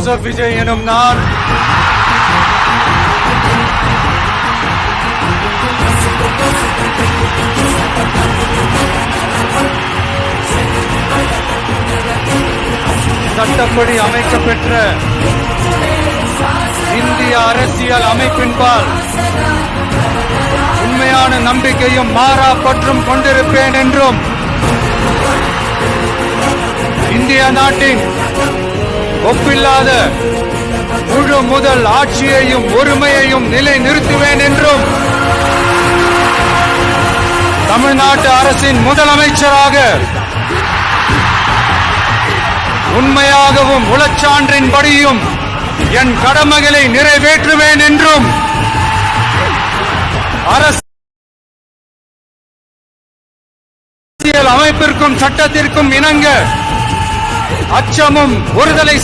Joseph Vijay எனும் நான் சட்டப்படி அமைக்கப்பெற்ற இந்திய அரசியல் அமைப்பின்பால் உண்மையான நம்பிக்கையும் மாறா பற்றும் கொண்டிருப்பேன் என்றும் இந்திய நாட்டின் ஒப்பில்லாத முழு முதல் ஆட்சியையும் ஒருமையையும் நிலை நிறுத்துவேன் என்றும் தமிழ்நாட்டு அரசின் முதலமைச்சராக உண்மையாகவும் உளச்சான்றின்படியும் என் கடமைகளை நிறைவேற்றுவேன் என்றும் அரசியல் அமைப்பிற்கும் சட்டத்திற்கும் இணங்க அச்சமும் ஒருதலை